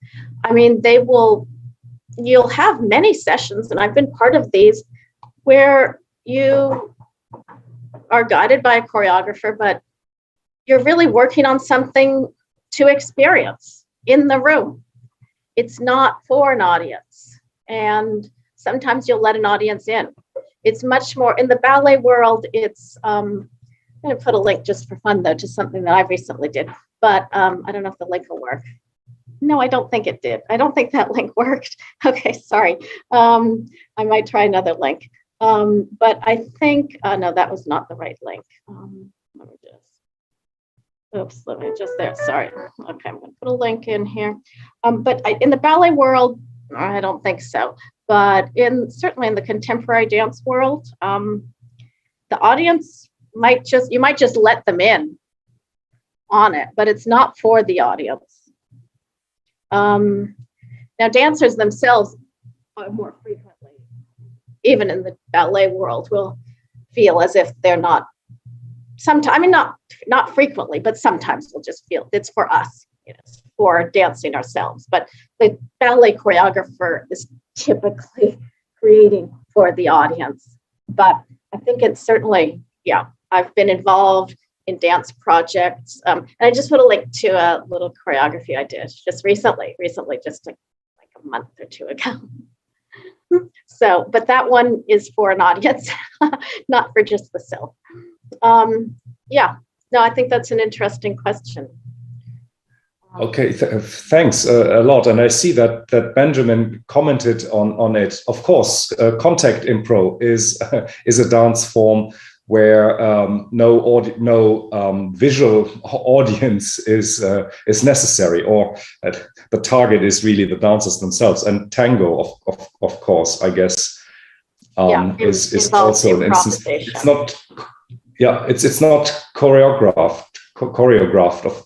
I mean, you'll have many sessions, and I've been part of these, where you are guided by a choreographer, but you're really working on something to experience in the room. It's not for an audience. And sometimes you'll let an audience in. It's much more in the ballet world. It's, I'm going to put a link just for fun, though, to something that I recently did. But I don't know if the link will work. No, I don't think it did. I don't think that link worked. Okay, sorry. I might try another link. But I think, no, that was not the right link. Let me just there. Sorry. Okay, I'm going to put a link in here. But in the ballet world, I don't think so. But certainly in the contemporary dance world, the audience you might just let them in on it, but it's not for the audience. Now, dancers themselves are more frequently, even in the ballet world, will feel as if they're not. Sometimes, I mean, not frequently, but sometimes we'll just feel it's for us, for dancing ourselves. But the ballet choreographer is typically creating for the audience. But I think it's certainly, yeah, I've been involved in dance projects. And I just put a link to a little choreography I did just recently, just like a month or two ago. So, but that one is for an audience, not for just the self. Yeah, no, I think that's an interesting question. Okay, thanks a lot. And I see that Benjamin commented on it. Of course, contact impro is is a dance form where no visual audience is necessary, or the target is really the dancers themselves. And tango, of course, I guess, is also an instance. It's not, yeah, it's not choreographed,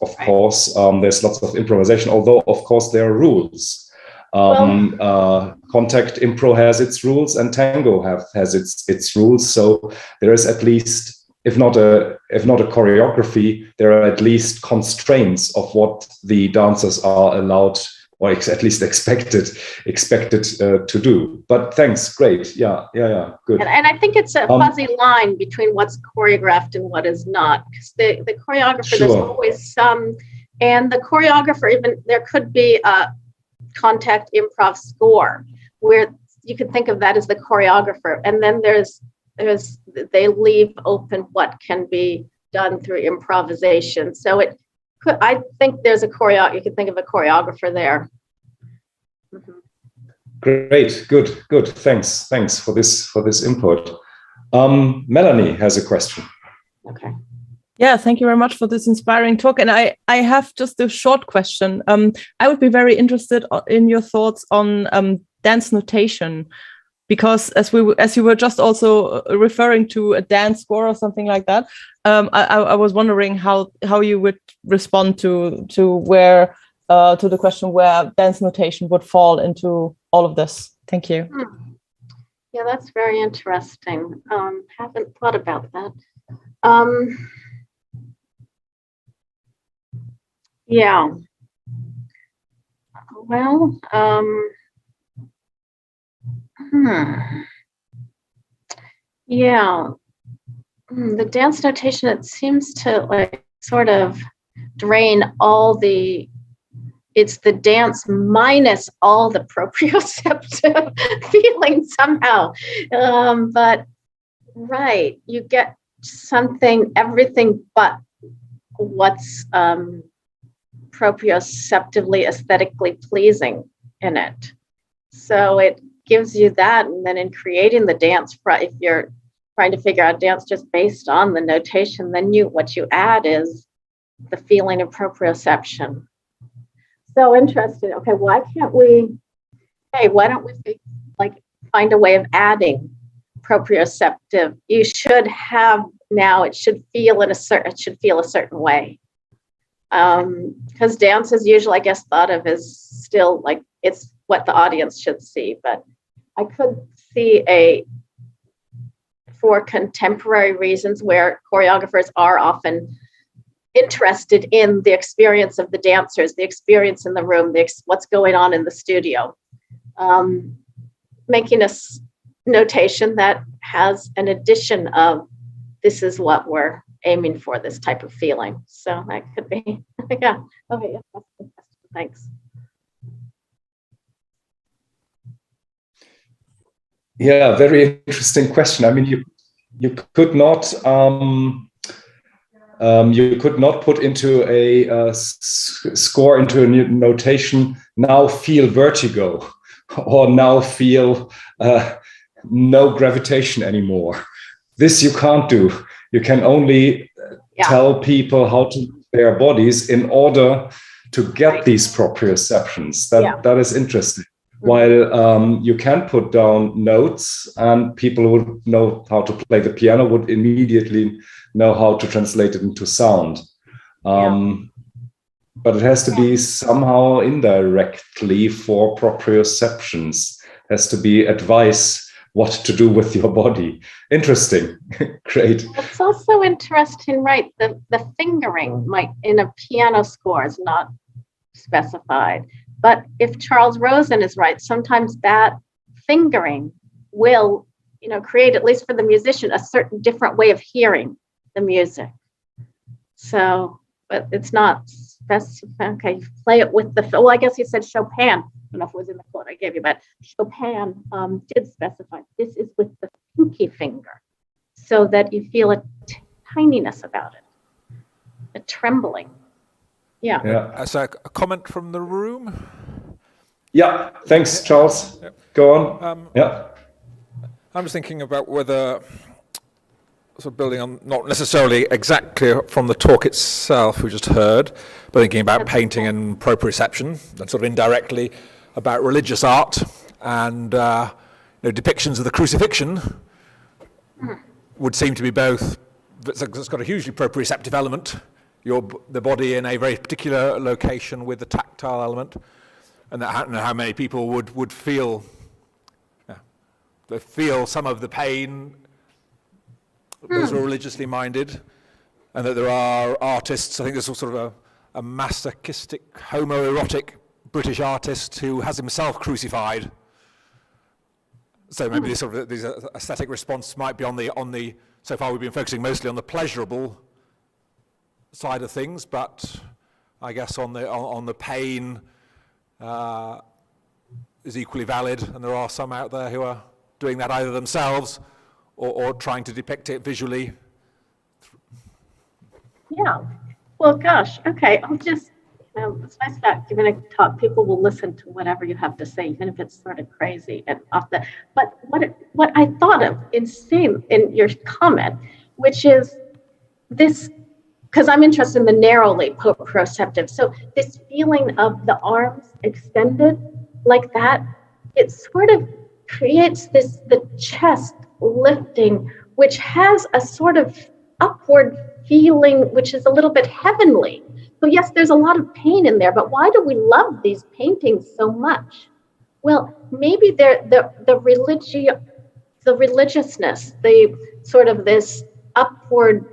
of course. There's lots of improvisation, although of course there are rules. Contact impro has its rules, and tango has its rules. So there is at least, if not a choreography, there are at least constraints of what the dancers are allowed, or at least expected to do. But thanks, great, yeah, good. And I think it's a fuzzy line between what's choreographed and what is not, because the choreographer, sure, there's always some, and the choreographer, even there could be a contact improv score where you could think of that as the choreographer, and then there's they leave open what can be done through improvisation. So it could, I think there's a you could think of a choreographer there. Mm-hmm. Great, good. Thanks for this input. Melanie has a question. Okay. Yeah, thank you very much for this inspiring talk. And I have just a short question. I would be very interested in your thoughts on dance notation, because as you were just also referring to a dance score or something like that, I was wondering how you would respond to where to the question where dance notation would fall into all of this. Thank you. Yeah, that's very interesting. Haven't thought about that. Yeah. Well, yeah. The dance notation, it seems to like sort of drain all the, it's the dance minus all the proprioceptive feeling somehow. But right, you get something, everything but what's proprioceptively aesthetically pleasing in it. So it gives you that, and then in creating the dance, if you're trying to figure out dance just based on the notation, then what you add is the feeling of proprioception. So interesting. Okay, why don't we like find a way of adding proprioceptive? You should have now, it should feel a certain way. Because dance is usually, I guess, thought of as still like it's what the audience should see. But I could see for contemporary reasons where choreographers are often interested in the experience of the dancers, the experience in the room, what's going on in the studio, making a notation that has an addition of this is what we're aiming for, this type of feeling. So that could be, yeah. Okay, yeah, that's the question. Thanks. Yeah, very interesting question. I mean, you could not put into a score into a notation, now feel vertigo, or now feel no gravitation anymore. This you can't do. You can only tell people how to move their bodies in order to get these proprioceptions. That is interesting. While you can put down notes, and people who would know how to play the piano would immediately know how to translate it into sound. But it has to be somehow indirectly for proprioceptions. It has to be advice what to do with your body. Interesting. Great. It's also interesting, right? The fingering might in a piano score is not specified. But if Charles Rosen is right, sometimes that fingering will, create, at least for the musician, a certain different way of hearing the music. So, but it's not specific. Okay, play it with I guess he said Chopin. I don't know if it was in the quote I gave you, but Chopin did specify this is with the pinky finger, so that you feel a tininess about it, a trembling. Yeah. As a comment from the room. Yeah, thanks, Charles. Go on. I'm just thinking about whether, sort of building on, not necessarily exactly from the talk itself we just heard, but thinking about painting and proprioception, and sort of indirectly about religious art and depictions of the crucifixion would seem to be both. It's got a hugely proprioceptive element, the body in a very particular location with the tactile element, and how many people would feel. They feel some of the pain, those who are religiously minded, and that there are artists, I think there's sort of a masochistic, homoerotic British artist who has himself crucified. So maybe these aesthetic response might be on the, so far we've been focusing mostly on the pleasurable side of things, but I guess on the pain is equally valid, and there are some out there who are doing that either themselves or trying to depict it visually. Yeah. Well, gosh. Okay. I'll just, it's nice that giving a talk, people will listen to whatever you have to say, even if it's sort of crazy and off the. But what I thought of in your comment, which is this, because I'm interested in the narrowly proprioceptive. So this feeling of the arms extended like that, it sort of creates the chest lifting, which has a sort of upward feeling, which is a little bit heavenly. So yes, there's a lot of pain in there, but why do we love these paintings so much? Well, maybe the religiousness, the sort of this upward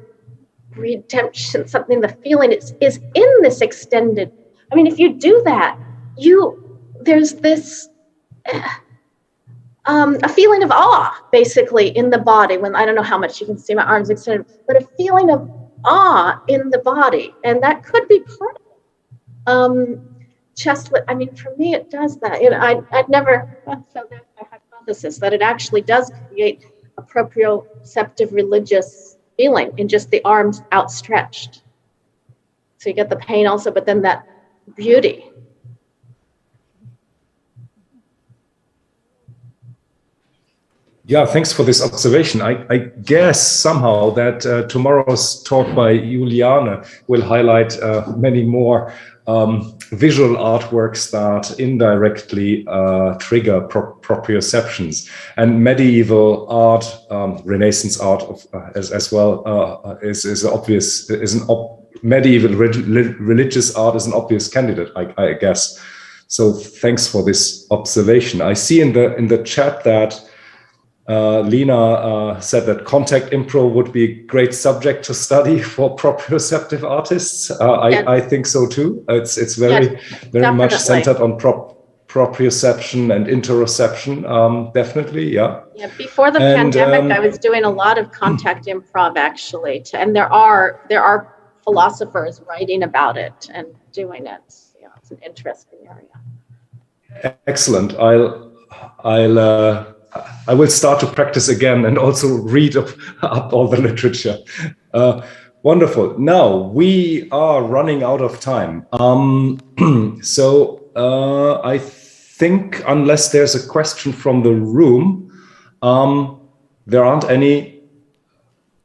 redemption, something, the feeling is in this extended. I mean, if you do that, there's this a feeling of awe, basically, in the body. When I don't know how much you can see my arms extended, but a feeling of awe in the body, and that could be part of it. Chestlet. I mean, for me, it does that. I'd never. So that's my hypothesis, that it actually does create a proprioceptive religious feeling in just the arms outstretched. So you get the pain also, but then that beauty. Yeah, thanks for this observation. I guess somehow that tomorrow's talk by Juliane will highlight many more visual artworks that indirectly trigger proprioceptions. And medieval art, Renaissance art as well is obvious. Medieval religious art is an obvious candidate, I guess. So thanks for this observation. I see in the chat that Lena said that contact improv would be a great subject to study for proprioceptive artists. I think so too. It's very much centered on proprioception and interoception. Definitely, yeah. Yeah. Before the pandemic, I was doing a lot of contact improv actually, and there are philosophers writing about it and doing it. Yeah, it's an interesting area. Excellent. I will start to practice again and also read up all the literature. Wonderful. Now we are running out of time. So I think unless there's a question from the room, there aren't any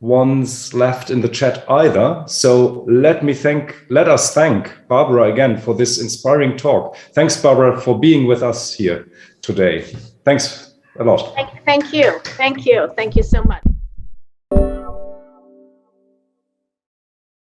ones left in the chat either. So let us thank Barbara again for this inspiring talk. Thanks, Barbara, for being with us here today. Thanks a lot. Thank you. Thank you so much.